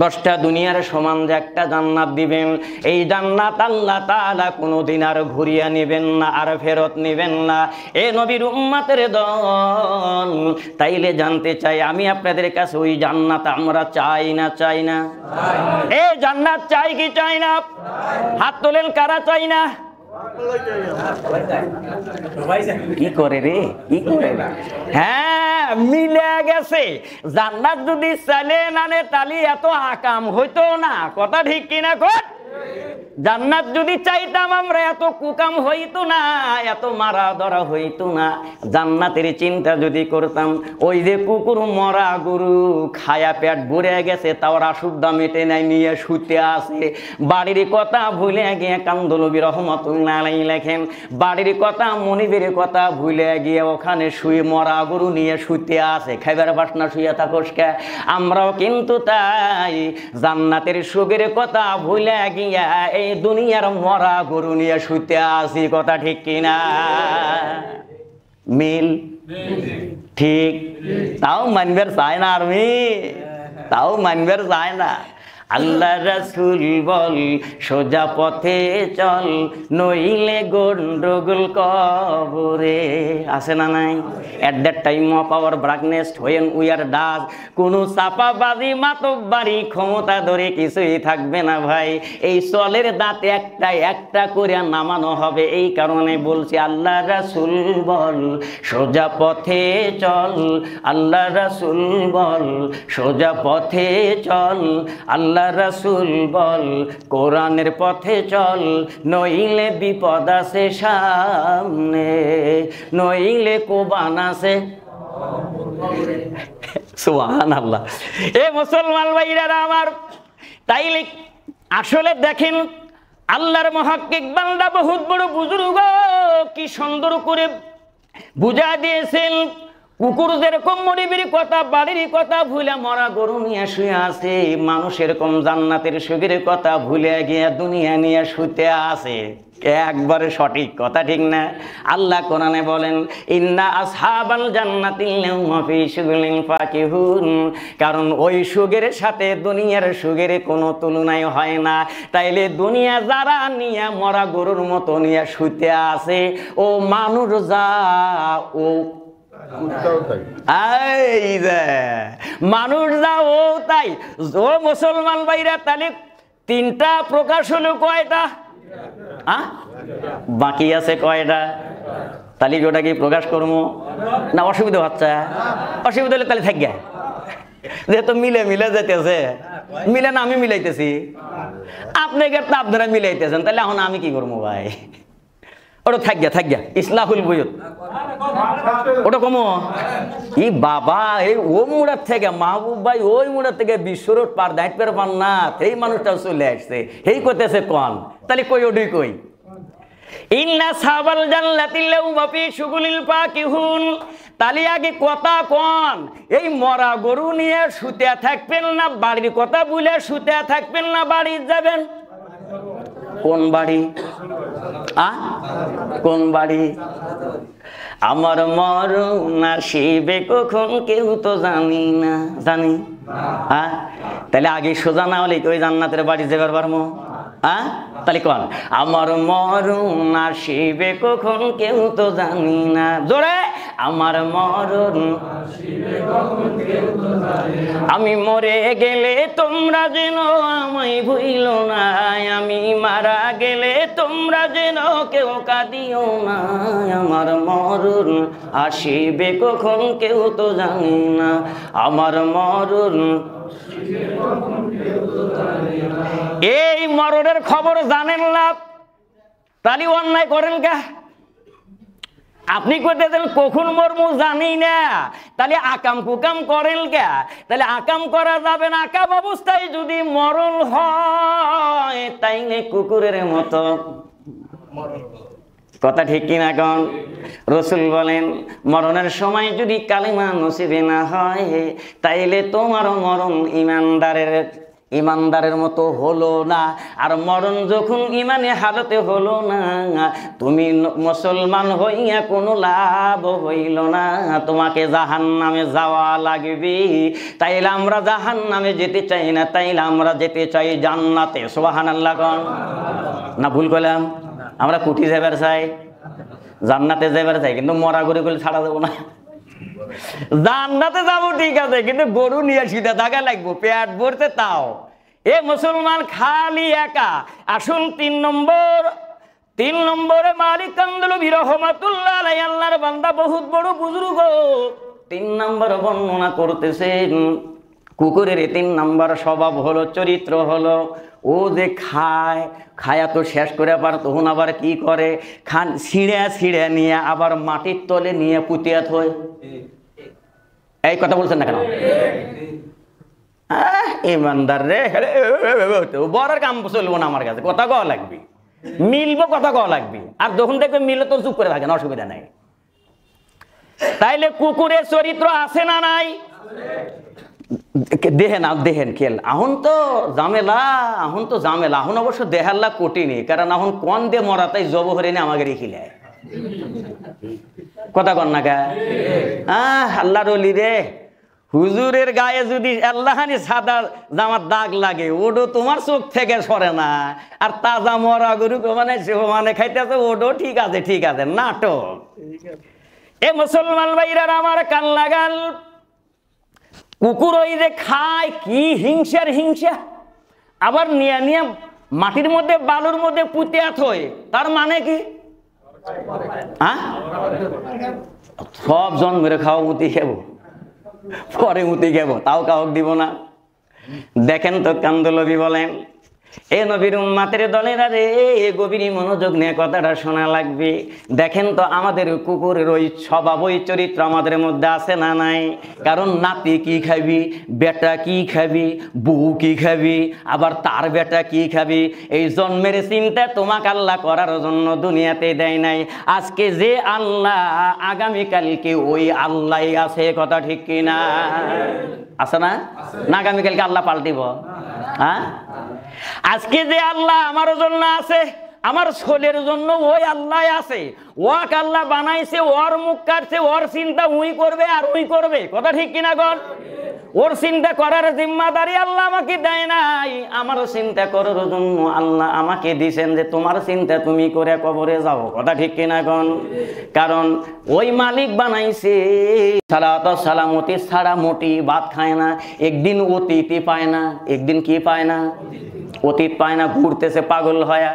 Speaker 1: 10টা দুনিয়ার সমান যে একটা জান্নাত দিবেন, এই জান্নাত আল্লাহ তাআলা কোনোদিন আর ঘুরিয়ে নেবেন না, আর ফেরত নেবেন না। এ নবীর উম্মতের দল, তাইলে জানতে চাই আমি আপনাদের কাছে, ওই জান্নাত আমরা চাই না? চাই না? এই জান্নাত চাই কি চাই না? হাত তোলেন কারা চাই না? কি করে রে, কি করে? হ্যাঁ, মিলে গেছে। জান্নাত যদি চাইলে নানে তালি এত আকাম হইতো না, কথা ঠিক কিনা কর? জান্নাত যদি চাইতাম আমরা এত কুকাম হইতো না, এত মারা ধরা হইতো না। জান্নাতের চিন্তা যদি করতাম, ওই যে কুকুর মরা গরু খায়া পেট ভরে গেছে, তাও রাসুদ্দা মেটে নাই, নিয়ে শুতে আছে। বাড়ির কথা ভুলে গিয়ে কান্দলবি রহমতুল্লাহ আলাইহি লেখেন, বাড়ির কথা মনিবের কথা ভুলে গিয়ে ওখানে শুয়ে মরা গরু নিয়ে শুতে আছে। খাইবার বাসনা শুয়ে থাকোস কে? আমরাও কিন্তু তাই জান্নাতের সুখের কথা ভুলে গিয়া এই দুনিয়ার মরা গরু নিয়ে শুতে আসি, কথা ঠিক কিনা? মিল ঠিক? তাও মানবের চায় না আর্মি, তাও মানবের চায় না। আল্লাহ রাসূল বল সোজা পথে চল, নইলে গন্ডগোল কবরে। আছে না নাই? At that time of our brightness when we are dust, কোনো চাপাবাজি মাতব্বারি ক্ষমতা ধরে কিছুই থাকবে না ভাই। এই চলের দাঁত একটা একটা করে নামানো হবে। এই কারণে বলছি আল্লাহ রাসূল বল সোজা পথে চল, আল্লাহ রাসূল বল সোজা পথে চল, আল্লাহ রাসূল বল কোরআনের পথে চল, নইলে বিপদ আছে সামনে, নইলে কোবান আছে। সুবহানাল্লাহ। এ মুসলমান ভাইরা আমার, তাইলে আসলে দেখেন আল্লাহর মুহাক্কিক বান্দা বহুত বড় বুজুর্গ কি সুন্দর করে বুঝা দিয়েছেন। কুকুর যেরকম মনিবের কথা বাড়ির কথা ভুলে মরা গরু নিয়ে শুয়ে আছে, মানুষ এরকম জান্নাতের সুখের কথা ভুলে গিয়ে দুনিয়া নিয়ে শুতে আছে। একবারে সঠিক কথা, ঠিক না? আল্লাহ কোরআনে বলেন ইন্না আসহাবাল জান্নাতি লাহুম ফি শুগলিন ফাকিহুন, কারণ ওই সুখের সাথে দুনিয়ার সুখের কোনো তুলনাই হয় না। তাইলে দুনিয়া যারা নিয়ে মরা গরুর মতো নিয়ে শুতে আছে, ও মানুষ যা ও মানুষ যা ও তাই। ও মুসলমান ভাইরা, তাহলে তিনটা প্রকাশ হলো কয়টা? বাকি আছে কয়টা? তাহলে ওটা কি প্রকাশ করবো না? অসুবিধা হচ্ছে? অসুবিধা হলে তাহলে থাক গে, যেহেতু মিলে মিলে যেতেছে। মিলে না আমি মিলাইতেছি, আপনাকে আপনারা মিলাইতেছেন, তাহলে এখন আমি কি করবো ভাই? ওটা থাক গিয়া ইসলাহুল বুয়ুত ওটা কমো। ই বাবা, এই ও মুড়ার থেকে মাহবুব ভাই ওই মুড়ার থেকে বিশ্বরোড পার দায়িত্ব পান না, এই মানুষটা চলে আসছে, এই করতেছে কন, তাহলে কই ওডুই কই ইন্না সাবাল জান্নাতি লাহুম ফি শুগুলিল ফাকিহুন। তাহলে আগে কথা কন, এই মরা গরু নিয়ে শুতে থাকবেন না বাড়ির কথা বলে শুতে থাকবেন না বাড়ি যাবেন? কোন বাড়ি? কোন বাড়ি? আমার মরণ আসিবে কখন কেউ তো জানি না, জানি? তাহলে আগে সোজা না হলে ওই জান্নাতের বাড়ি যাবার পারবো? তাহলে কোন আমার মরণ আসিবে কখন কেউ তো জানি না। জোরে আমার মরণ, আমি মরে গেলে তোমরা যেন আমায় ভুইল না, আমি মারা গেলে তোমরা যেন কেউ কাঁদিও না। আমার মরণ আসিবে কখন কেউ তো জানি না, আমার মরণ। এই মরণের খবর জানেন না, তাহলে অন্যায় করেন কে? আপনি কইতেছেন কখন মরমু জানি না, তাহলে আকাম কুকাম করেন কে? তাহলে আকাম করা যাবে না। আকাম অবস্থায় যদি মরণ হয় তাইলে কুকুরের মতো, কথা ঠিক কিনা কন? রসুল বলেন মরণের সময় যদি কালিমা নসিবে না হয় তাইলে তোমারও মরণ ইমানদারের মতো হলো না। আর মরণ যখন ইমানে হালতে হলো না, তুমি মুসলমান হইয়া কোনো লাভ হইল না, তোমাকে জাহান্নামে যাওয়া লাগবে। তাইলে আমরা জাহান্নামে যেতে চাই না, তাইলে আমরা যেতে চাই জান্নাতে। সুবহানাল্লাহ কোন না ভুল কইলাম? আমরা কুটি যাবার চাই, জান্নাতে যাবার চাই, কিন্তু মরা গরু গুলো ছাড়া যাবো না। জান্নাতে যাবো ঠিক আছে, কিন্তু গরু নিয়ে সিধা থাকা লাগবো, পেট ভরতে। তাও এ মুসলমান খালি একা। আসুন তিন নম্বরে মালিক কান্দলবি রহমাতুল্লাহ আলাইহি, আল্লাহর বান্দা বহুত বড় বুজুর্গ, 3 নাম্বার বর্ণনা করতেছেন কুকুরের 3 নাম্বার স্বভাব হলো, চরিত্র হলো, ও যে খায়া তো শেষ করে আবার তখন আবার কি করে, ছিঁড়ে নিয়ে আবার মাটির তলে নিয়ে পুঁতিয়া থয়। এই কথা বলছেন না কেন? ইমানদার রে, বড় কাম চলবো না আমার কাছে, কথা কওয়া লাগবে, মিলবো, কথা কওয়া লাগবে। আর যখন দেখবে মিলে তো চুপ করে থাকেন, অসুবিধা নাই। তাইলে কুকুরের চরিত্র আছে না নাই? দেখেন খেল। এখন তো জামেলা, এখন অবশ্য দেহাল্লা কঠিনই, কারণ এখন কোন দিয়ে মরা তাই জব হরিণে আমাকে রেখিলে কথা কন না গা। আল্লাহর ওলি রে, হুজুরের গায়ে যদি আল্লাহানি সাদা জামার দাগ লাগে, ওডো তোমার চোখ থেকে সরে না। আর তাজা মরা গরু মানে খাইতেছে, ওডো ঠিক আছে, নাটক। এ মুসলমান ভাইরা আমার কান লাগাল, কুকুর ওই যে খায়, কি হিংসা, আবার নিয়ে মাটির মধ্যে বালুর মধ্যে পুঁতিয়া থয়। তার মানে কি? সব জন্মের খাওয়া মুতি খাবো, পরে মুতি খাবো, তাও কাউকে দিব না। দেখেন তো কান্দলবি বলেন, এ নবীর উম্মাতের দলেরা রে, গভীর মনোযোগ নিয়ে কথাটা শোনা লাগবে। দেখেন তো আমাদের কুকুরের ওই স্বভাব, ওই চরিত্র আমাদের মধ্যে আছে না নাই? কারণ নাতি কি খাবি, বেটা কি খাবি, বউ কি খাবি, আবার তার বেটা কি খাবি, এই জন্মের চিন্তা তোমাকে আল্লাহ করার জন্য দুনিয়াতে দেয় নাই। আজকে যে আল্লাহ, আগামীকালকে ওই আল্লাহ আছে, কথা ঠিক কিনা? আছে না? না আগামীকালকে আল্লাহ পাল্টিব? হ্যাঁ, আজকে যে আল্লাহ আমার জন্য আছে, আমার ছোলের জন্য ওই আল্লাহ আছে। ওয়াক আল্লাহ বানাইছে, ওর মুখ কাটছে, ওর চিন্তা উই করবে আর উই করবে, কথা ঠিক কিনা গণ? ওর চিন্তা করার জিম্মাদারি আল্লাহ আমাকে দেয় নাই, আমার চিন্তা করার জন্য আল্লাহ আমাকে দিয়েছেন যে তোমার চিন্তা তুমি করে কবরে যাও, কথা ঠিক কিনা গণ? কারণ ওই মালিক বানাইছে, সালাত সালামতি ছাড়া মোটি ভাত খায় না, একদিন অতিথি পায় না, একদিন কি পায় না, অতীত পায় না, ঘুরতেছে পাগল হয়া।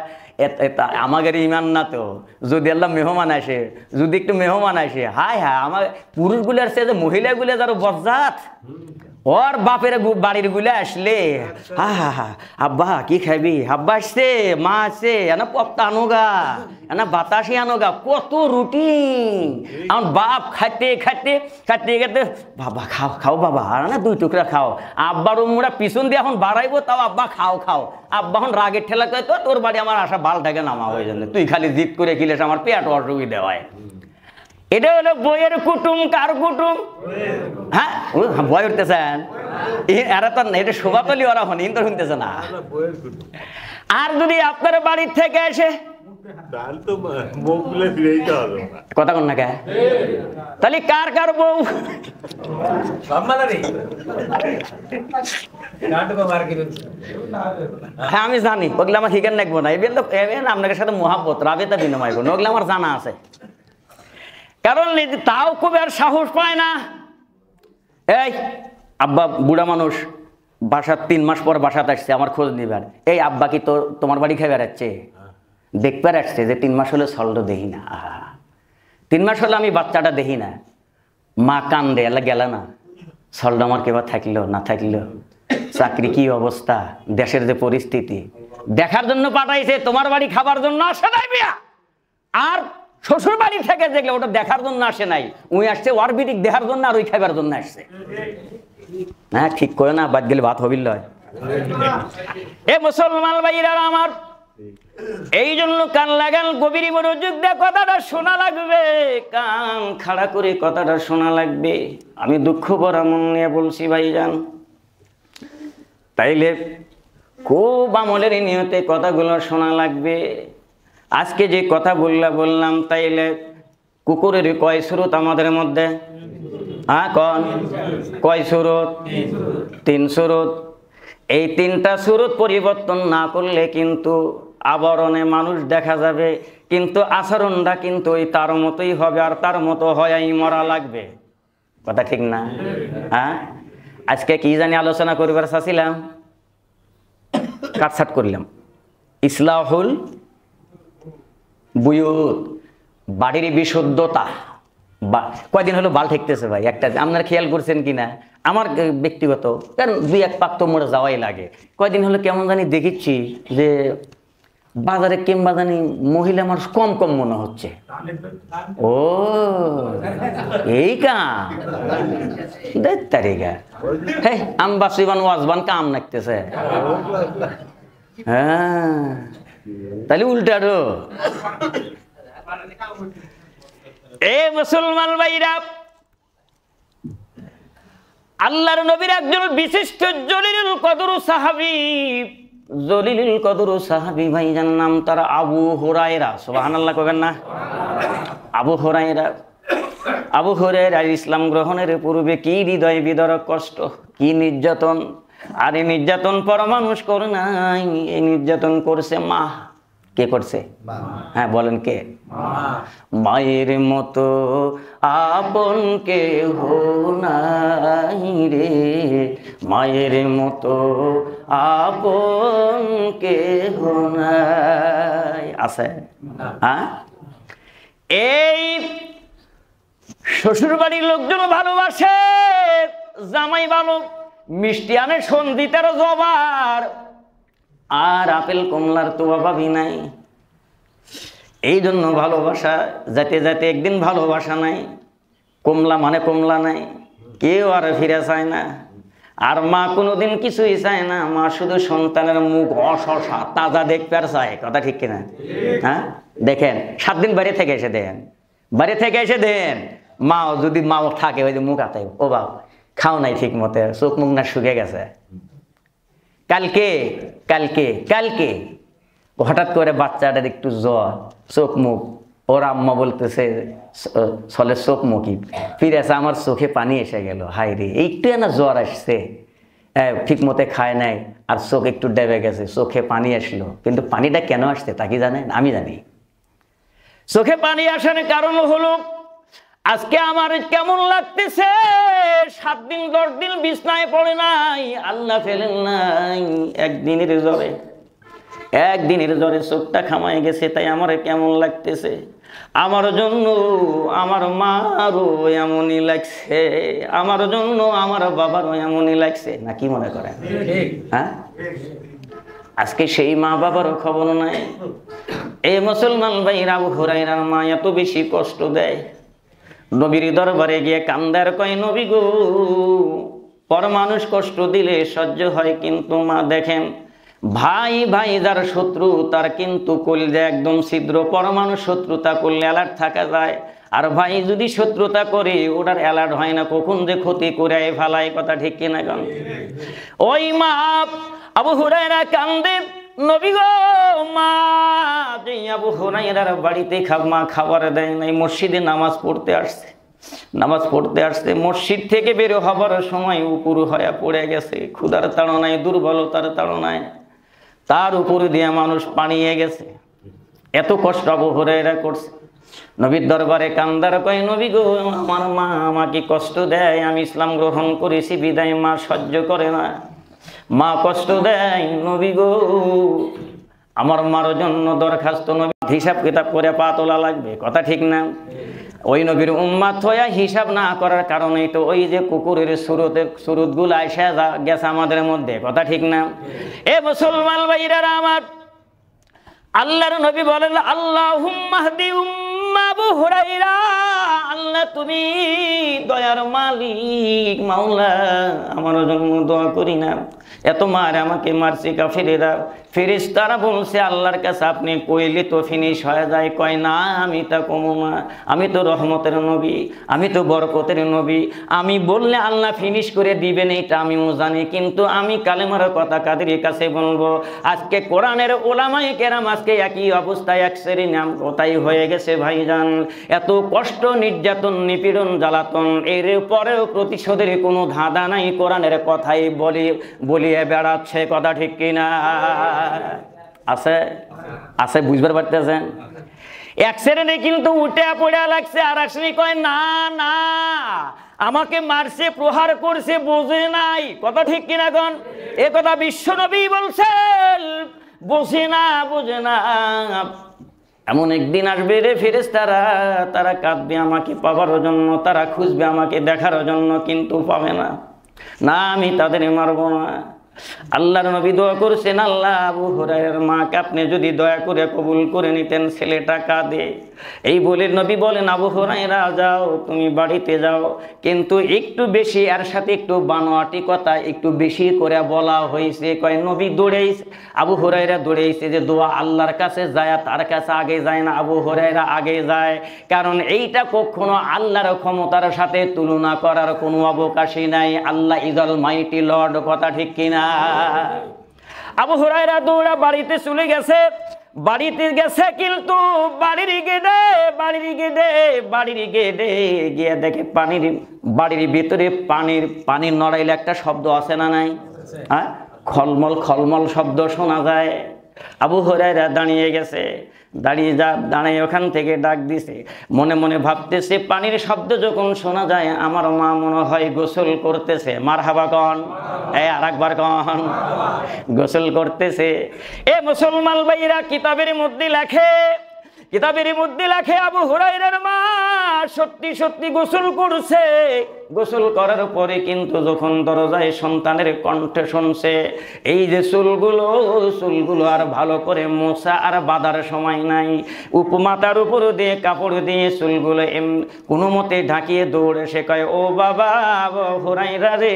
Speaker 1: আমাদের ইমান না তো, যদি আল্লাহ মেহমান আসে, যদি একটু মেহমান আসে, হায় আমার পুরুষগুলার সে যে মহিলাগুলো যারা বজ্জাত, ওর বাপের বাড়ির গুলা আসলে আব্বা কি খাবি, আব্বা আসছে, মা আসছে, এনা পপ্তা আনোগা, এনা বাতাসি আনোগা, কত রুটি। আমার বাপ খাইতে বাবা খাও বাবা, আর না 2 টুকরা খাও। আব্বার উমরা পিছন দিয়ে এখন বাড়াইবো, তাও আব্বা খাও। আব্বা এখন রাগের ঠেলা কয়, তো তোর বাড়ি আমার আসা বালটাকে নামা হয়ে যাবে, তুই খালি জিদ করে খিলেস, আমার পেট অসুবিধা হয়। এটা হলো বইয়ের কুটুম। কার কুটুম? হ্যাঁ, বই উঠতেছেন, এরা তো এটা শোভাতলি ওরা হন, ইন তো শুনতেছে না। আর যদি আপনার বাড়ির থেকে এসে কথা কন না কে, তাহলে কার বউ? হ্যাঁ আমি জানি, ওগুলো আমার ঠিকান রাখবো না, আপনার সাথে মহাব্বত রাবেতা বিনিময় করবো, ওগুলো আমার জানা আছে। কারণ তাও খুব আর সাহস পায় না। এই আব্বা বুড়া মানুষ, বাসার 3 মাস পর বাসাতে আসছে আমার খোঁজ নিবার, এই আব্বা কি তো তোমার বাড়ি খাই বেড়াচ্ছে, দেখবার আসছে যে 3 মাস হলে সল্ড দেখি না, 3 মাস হলে আমি বাচ্চাটা দেখি না। মা কান্দে, এলা গেল না, সল্ড আমার কেবা থাকলো না থাকলো, চাকরি কি অবস্থা, দেশের যে পরিস্থিতি দেখার জন্য পাঠাইছে, তোমার বাড়ি খাবার জন্য আসে নাই বিয়া। আর শ্বশুর বাড়ি থেকে দেখলে ওটা দেখার জন্য আসে নাই, ওই আসছে ওর বিটিক দেখার জন্য, আর ওই খাইবার জন্য আসছে। হ্যাঁ ঠিক করে না, বাদ গেলে ভাত হবিল লয়। এ মুসলমান ভাইরা আমার, এই জন্য কান লাগান, গভীর মনোযোগ দিয়ে কথাটা শোনা লাগবে, কান খাড়া করে কথাটা শোনা লাগবে। আমি দুঃখ ভরা মন নিয়ে বলছি ভাইজান, তাইলে খুব আমলের নিয়তে কথাগুলো শোনা লাগবে। আজকে যে কথা বললাম, তাইলে কুকুরের কয় সুরত আমাদের মধ্যে? হ্যাঁ কন, কয় সুরত? 3 সুরত। এই 3টা সুরত পরিবর্তন না করলে কিন্তু আবরণে মানুষ দেখা যাবে, কিন্তু আচরণটা কিন্তু ওই তার মতোই হবে, আর তার মতো হয়াই মরা লাগবে, কথা ঠিক না? হ্যাঁ, আজকে কি জানি আলোচনা করিবার চাচ্ছিলাম, কাটছাট করলাম। ইসলাহুল বুয়ুত, বাড়ির বিশুদ্ধতা, কয়দিন হলো বাল ঠেকতেছে ভাই একটা, আপনারা খেয়াল করছেন কিনা? আমার ব্যক্তিগত, কারণ 2-1 পাক তো মোড়ে যাওয়াই লাগে। কয়দিন হলো কেমন জানি দেখেছি যে বাজারে কিংবা জানি মহিলা মানুষ কম কম মনে হচ্ছে। ও এই কাম তারিখা, হ্যাঁ আমবাসিবান ওয়াজবান কাম নাকতেছে। হ্যাঁ তাহলে উল্টারো। এ মুসলমান ভাইরা, আল্লাহর নবীর একজন বিশিষ্ট জলিলুল কদর সাহাবী, জলিলুল কদর সাহাবী ভাইজান নাম তার আবু হুরায়রা। সুবহানাল্লাহ কবেন না? আবু হুরায়রা, আবু হুরায়রা ইসলাম গ্রহণের পূর্বে কি হৃদয় বিদারক কষ্ট, কি নির্যাতন। আর এই নির্যাতন পর মানুষ করে নাই, এই নির্যাতন করছে মা। কে করছে? হ্যাঁ বলেন কে? মায়ের মতো আপন কেহ নাই রে, মায়ের মতো আপন কেহ নাই। আছে? হ্যাঁ, এই শ্বশুর বাড়ির লোকজন ভালোবাসে, জামাই ভালো মিষ্টি আনে সন্ধিতার জবার, আর আপেল কমলার তো অভাবই নাই। এই জন্য ভালোবাসা যেতে যেতে একদিন ভালোবাসা নাই, কমলা মানে কমলা নাই, কেউ আর ফিরে চায় না। আর মা কোনোদিন কিছুই চায় না, মা শুধু সন্তানের মুখ অশসা তাজা দেখতে আর চায়। কথা ঠিক কিনা? হ্যাঁ দেখেন, 7 দিন বাড়ি থেকে এসে দেন, বাড়ি থেকে এসে দেন, মাও যদি মাও থাকে ওই যে মুখ আতায়, ও বাপ খাও নাই ঠিক মতে, চোখ মুখ না শুকে গেছে। কালকে কালকে কালকে হঠাৎ করে বাচ্চাটার একটু জ্বর, চোখ মুখ, ওর আম্মা বলতেছে চলে চোখ মুখি ফিরেছে, আমার চোখে পানি এসে গেল। হাই রে, একটু না জ্বর আসছে, ঠিক মতে খায় নাই, আর চোখ একটু ডেবে গেছে, চোখে পানি আসলো। কিন্তু পানিটা কেন আসছে তা কি জানেন? আমি জানি। চোখে পানি আসার কারণ হলো আজকে আমার কেমন লাগতেছে, 7 দিন 10 দিন বিছনায় পড়ে নাই, আল্লাহ ফেলেন নাই, একদিনের জ্বরে, একদিনের জ্বরে চোখটা খামায় গেছে, তাই আমার কেমন লাগতেছে। আমার জন্য আমার মারও এমনই লাগছে, আমার জন্য আমার বাবারও এমনই লাগছে, না কি মনে করেন? হ্যাঁ, আজকে সেই মা বাবারও খবর নাই। এই মুসলমান ভাইরা, আবু হুরায়রার মা এত বেশি কষ্ট দেয়, নবীর দরবারে গিয়ে কান্দার কয়, নবী গো, পর মানুষ কষ্ট দিলে সহ্য হয়, কিন্তু মা দেখেন ভাই ভাই যার শত্রু তার কিন্তু কলিজা একদম ছিদ্র। পর মানুষ শত্রুতা করলে অ্যালার্ট থাকা যায়, আর ভাই যদি শত্রুতা করে ওটার অ্যালার্ট হয় না, কখন যে ক্ষতি করে ফেলায়। কথা ঠিক কিনা? কারণ ওই মা আবু হুরায়রা কান্দে, নবী গো, মা যে আবু হুরায়রার বাড়িতে মা খাবার দেয় নাই, মসজিদে নামাজ পড়তে আসছে, নামাজ পড়তে আসছে, মসজিদ থেকে বের হবার সময় উপর হয়ে পড়ে গেছে, ক্ষুধার তাড়নায়, দুর্বলতার তাড়নায় তার উপর দিয়ে মানুষ পানিয়ে গেছে। এত কষ্ট আবু হুরায়রা করছে, নবীর দরবারে কান্দার কয়, নবী গো, আমার মা আমাকে কষ্ট দেয়, আমি ইসলাম গ্রহণ করেছি বিদায় মা সহ্য করে না, মা কষ্ট দেয়, নবী গো, আমার মার জন্য দরখাস্ত। নবী হিসাব কিতাব করে পা তোলা লাগবে। কথা ঠিক না? ওই নবীর উম্মাত হইয়া হিসাব না করার কারণেই তো ওই যে কুকুরের সুরতগুলো আইসা গেছে আমাদের মধ্যে। কথা ঠিক না? এ মুসলমান ভাইরা আমার, আল্লাহর নবী বলেন, আল্লাহুম্মা হদি উম্মা আবু হুরায়রা, আল্লাহ তুমি দয়ার মালিক, মাওলা, আমার জন্য দোয়া করি না, এত মার আমাকে মারছে কাফেরেরা। ফেরেশতারা বলছে আল্লাহর কাছে আপনি কইলে তো ফিনিশ হয়ে যায়। কয় না, আমি তা কমু না, আমি তো রহমতের নবী, আমি তো বরকতের নবী, আমি বললে আল্লাহ ফিনিশ করে দিবেন এটা আমিও জানি, কিন্তু আমি কালেমার কথা কাদের কাছে বলবো? আজকে কোরআনের ওলামায়ে কেরাম আজকে একই অবস্থায়, এক শ্রেণী নাম কথাই হয়ে গেছে ভাইজান। এত কষ্ট, নির্যাতন, নিপীড়ন, জ্বালাতন, এর পরেও প্রতিশোধের কোনো ধাঁধা নাই, কোরআনের কথাই বলিয়ে বেড়াচ্ছে। কথা ঠিক কিনা? আছে আছে, বুঝবার পারতেছেন? এক শ্রেণী কিন্তু উঠে পড়ে লাগছে, আর এক শ্রেণী কয় না না, আমাকে মারছে, প্রহার করছে, বোঝে নাই। কথা ঠিক কিনা? গণ এ কথা বিশ্ব নবী বলছেন, বোঝে না, বোঝে না। এমন একদিন আসবে রে ফেরেশতারা, তারা কাঁদবে আমাকে পাবার জন্য, তারা খুঁজবে আমাকে দেখার জন্য, কিন্তু পাবে না। না, আমি তাদের মারবো না। আল্লাহর নবী দোয়া করছেন, আল্লাহ আবু হুরায়রার মাকে আপনি যদি দয়া করে কবুল করে নিতেন, ছেলেটা কাঁদে। এই বলে নবী বলেন, আবু হুরায়রা যাও, তুমি বাড়িতে যাও। কিন্তু একটু বেশি এর সাথে একটু বানোয়াটি কথা একটু বেশি করে বলা হয়েছে। কয় নবী দৌড়েছে, আবু হুরায়রা দৌড়েছে যে দোয়া আল্লাহর কাছে যায়, তার কাছে আগে যায় না, আবু হুরায়রা আগে যায়। কারণ এইটা কখনো আল্লাহর ক্ষমতার সাথে তুলনা করার কোনো অবকাশই নাই। আল্লাহ ইজ অল মাইটি লর্ড, কথা ঠিক কিনা? আবু হুরায়রা দৌড়া বাড়িতে চলে গেছে। বাড়িতে গেছে কিন্তু বাড়ির গেটে গিয়ে দেখে বাড়ির ভিতরে পানির নড়াইলে একটা শব্দ আছে না নাই? হ্যাঁ, খলমল খলমল শব্দ শোনা যায়। আবু হুরায়রা দাঁড়িয়ে গেছে, দাঁড়িয়ে ওখান থেকে ডাক দিছে, মনে মনে ভাবতেছে পানির শব্দ যখন শোনা যায় আমার মা মনে হয় গোসল করতেছে। মারহাবা কন, আর একবার কন, গোসল করতেছে। এ মুসলমান ভাইরা, কিতাবের মধ্যে লেখে আবু হুরায়রার মা সত্যি সত্যি গোসল করছে। গোসল করার পরে কিন্তু যখন দরজায় সন্তানের কণ্ঠ শুনছে, এই যে চুলগুলো আর ভালো করে মোছা আর বাঁধার সময় নাই, উপমাতার উপর দিয়ে কাপড় দিয়ে চুলগুলো কোনো মতে ঢাকিয়ে দৌড়ে সে কয়, ও বাবা হুরায়রা রে,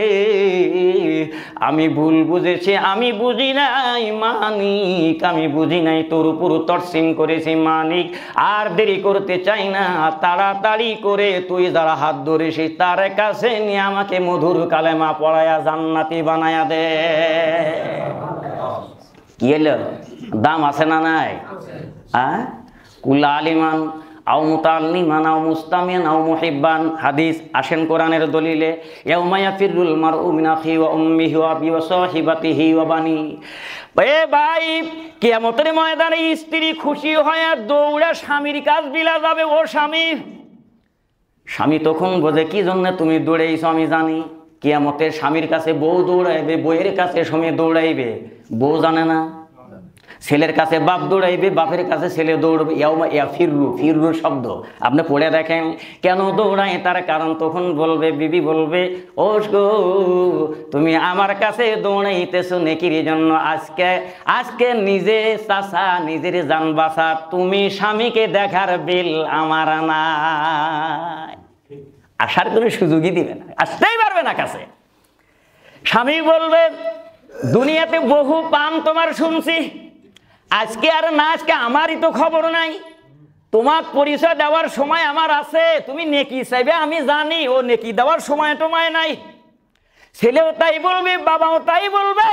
Speaker 1: আমি ভুল বুঝেছি, আমি বুঝি নাই মানিক, আমি বুঝি নাই, তোর উপর তরসিম করেছি মানিক। আর দেরি করতে চাই না, তাড়াতাড়ি করে তুই যারা হাত ধরেছি তার কাছে নিয়ে আমাকে মধুর কালেমা পড়ায়া জান্নাতি বানায়া দে। কি এলো, দাম আছে না নাই? কুল্লা আলিমান আও মুতাআল্লিমান আও মুস্তামিয়ান আও মুহিব্বান, হাদিস আসেন কোরআনের দলিলে। ইয়াউমা ইয়াফিরুল মারউ মিন আখিহি ওয়া উম্মিহি ওয়া আবিহি ওয়া সাহিবাতিহি ওয়া বানি। এ ভাই, কিয়ামতের ময়দানে স্ত্রী খুশি হয়ে দৌড়ে স্বামীর কাছ বিলা যাবে। ও স্বামী তখন বোঝে কি জন্য তুমি দৌড়াইছো আমি জানি। কিয়ামতের স্বামীর কাছে বউ দৌড়াইবে, বউয়ের কাছে স্বামী দৌড়াইবে, বউ জানে না। ছেলের কাছে বাপ দৌড়াইবে, বাপের কাছে ছেলে দৌড়বে। ফিররু শব্দ আপনি পড়ে দেখেন কেন দৌড়ায়, তার কারণ তখন বলবে, বিবি বলবে, ও গো তুমি আমার কাছে দৌড়াইতেছো নেকির জন্য, আজকে নিজে চাচা নিজের জান বাঁচা, তুমি স্বামীকে দেখার বিল আমার নাই। আসার কোনো সুযোগই দিবে না, আসতেই পারবে না কাছে। স্বামী বলবে, দুনিয়াতে বহু পান তোমার শুনছি, আজকে আর না আজকে আমারই তো খবর নাই, তোমার পরিচয় দেওয়ার সময় আমার আছে, তুমি নেকি চাইবে আমি জানি, ও নেকি দেওয়ার সময় তোমায় নাই। ছেলেও তাই বলবে, বাবাও তাই বলবে।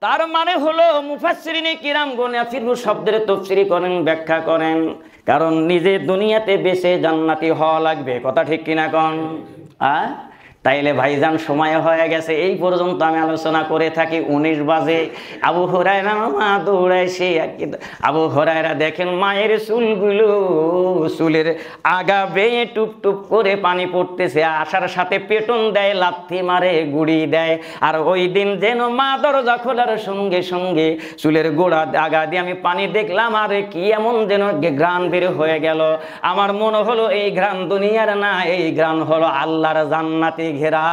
Speaker 1: তার মানে হলো মুফাসসিরিনে কিরামগণ ফিররু শব্দের তাফসীর করেন, ব্যাখ্যা করেন, কারণ নিজে দুনিয়াতে বেঁচে জান্নাতি হওয়া লাগবে, কথা ঠিক কিনা কন? তাইলে ভাইজান সময় হয়ে গেছে, এই পর্যন্ত আমি আলোচনা করে থাকি। 19 বাজে আবু হুরায়রা মা দৌড়াইছে। আবু হুরায়রা দেখেন মায়ের চুলের আগা বেয়ে টুপ টুপ করে পানি পড়তেছে, আসার সাথে পেটন দেয়, লাথি মারে, গুড়ি দেয়। আর ওই দিন যেন মা দরজা খোলার সঙ্গে সঙ্গে চুলের গোড়া আগা দিয়ে আমি পানি দেখলাম, আর কি এমন যেন ঘ্রাণ বের হয়ে গেল। আমার মনে হলো এই ঘ্রাণ দুনিয়ার না, এই ঘ্রাণ হলো আল্লাহর জান্নাতি ঘেরা।